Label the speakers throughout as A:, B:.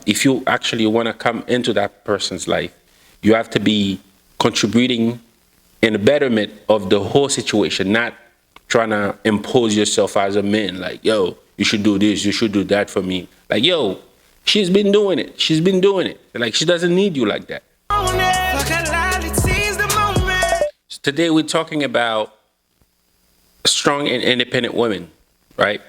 A: If you actually want to come into that person's life, you have to be contributing in the betterment of the whole situation, not trying to impose yourself as a man. Like, yo, you should do this, you should do that for me. Like, yo, she's been doing it. She's been doing it. Like, she doesn't need you like that. So today we're talking about strong and independent women, right?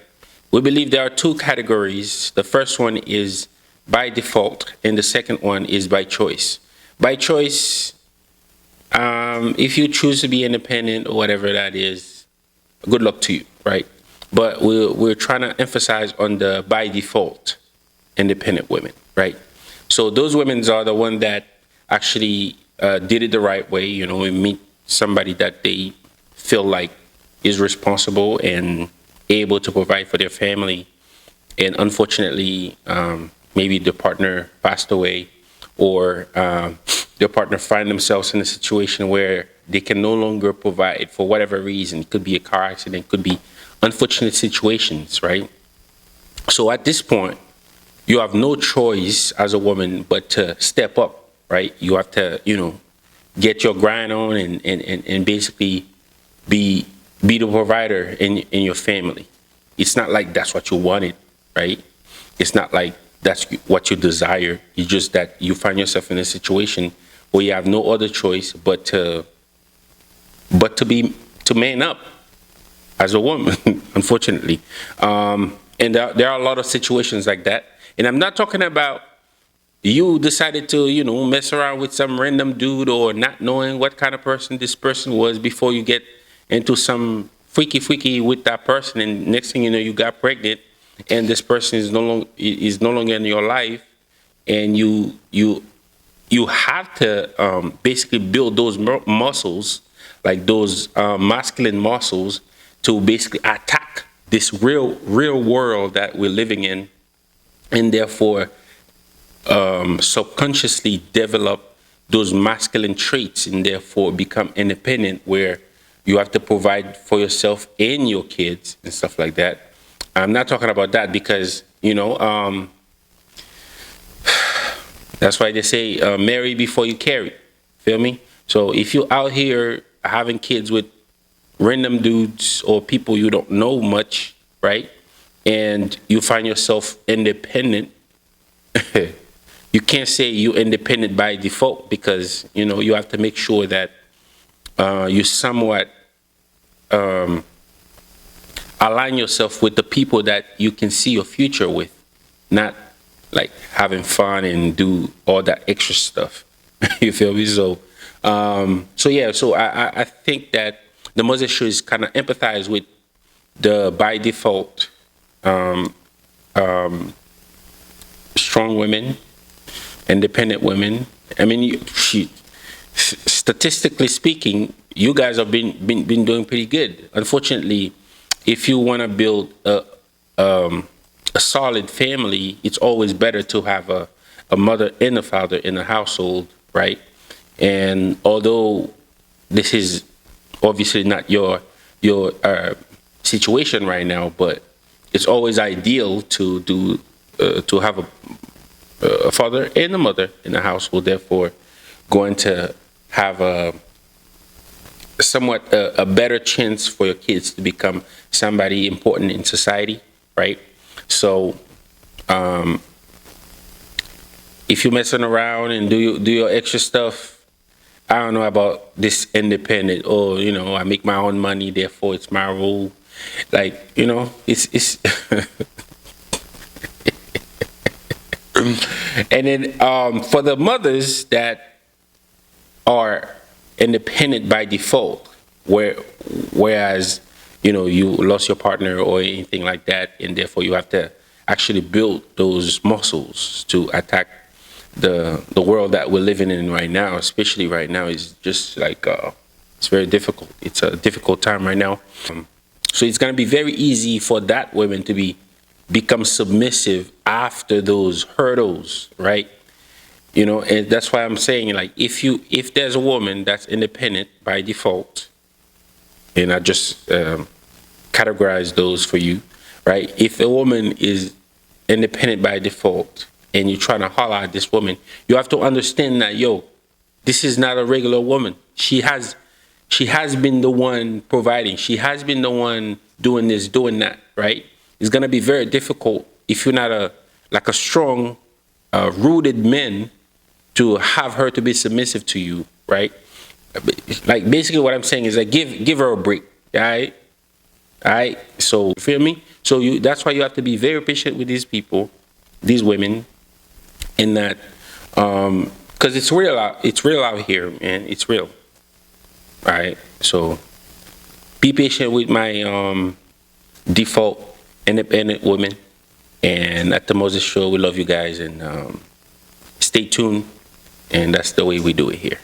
A: We believe there are two categories. The first one is by default, and the second one is by choice. By choice, if you choose to be independent or whatever that is, good luck to you, right? But we're trying to emphasize on the by default independent women, right? So those women are the one that actually did it the right way. You know, we meet somebody that they feel like is responsible and able to provide for their family, and unfortunately, maybe the partner passed away, or their partner find themselves in a situation where they can no longer provide for whatever reason. It could be a car accident, could be unfortunate situations, right? So at this point, you have no choice as a woman but to step up, right? You have to, get your grind on and basically be the provider in your family. It's not like that's what you wanted, right? It's not like that's what you desire. It's just that you find yourself in a situation where you have no other choice but to man up as a woman, unfortunately. And there are a lot of situations like that. And I'm not talking about you decided to, mess around with some random dude or not knowing what kind of person this person was before you get into some freaky with that person, and next thing you know, you got pregnant, and this person is no longer in your life, and you have to basically build those muscles, like those masculine muscles, to basically attack this real world that we're living in, and therefore subconsciously develop those masculine traits, and therefore become independent, where you have to provide for yourself and your kids and stuff like that. I'm not talking about that because, that's why they say marry before you carry. Feel me? So if you're out here having kids with random dudes or people you don't know much, right? And you find yourself independent, you can't say you're independent by default, because, you have to make sure that you somewhat align yourself with the people that you can see your future with, not like having fun and do all that extra stuff. You feel me? So I think that the mother should kind of empathize with the by default strong women, independent women. I mean, statistically speaking, you guys have been doing pretty good. Unfortunately, if you want to build a solid family, it's always better to have a mother and a father in a household, right? And although this is obviously not your situation right now, but it's always ideal to have a father and a mother in the household. Therefore, going to have a somewhat a better chance for your kids to become somebody important in society, right? So, if you're messing around and do your extra stuff, I don't know about this independent, or I make my own money, therefore it's my rule. Like, it's and then for the mothers that are independent by default, whereas you lost your partner or anything like that, and therefore you have to actually build those muscles to attack the world that we're living in right now. Especially right now is just like it's very difficult. It's a difficult time right now. So it's going to be very easy for that woman to become submissive after those hurdles, right? And that's why I'm saying, like, if there's a woman that's independent by default, and I just categorize those for you, right? If a woman is independent by default, and you're trying to holler at this woman, you have to understand that, yo, this is not a regular woman. She has been the one providing. She has been the one doing this, doing that, right? It's gonna be very difficult if you're not a strong, rooted man to have her to be submissive to you, right? Like basically what I'm saying is like give her a break, all right. So you feel me? So that's why you have to be very patient with these people, these women, in that because it's real out here, man. It's real. All right. So be patient with my default independent women. And at the Moses Show, we love you guys, and stay tuned. And that's the way we do it here.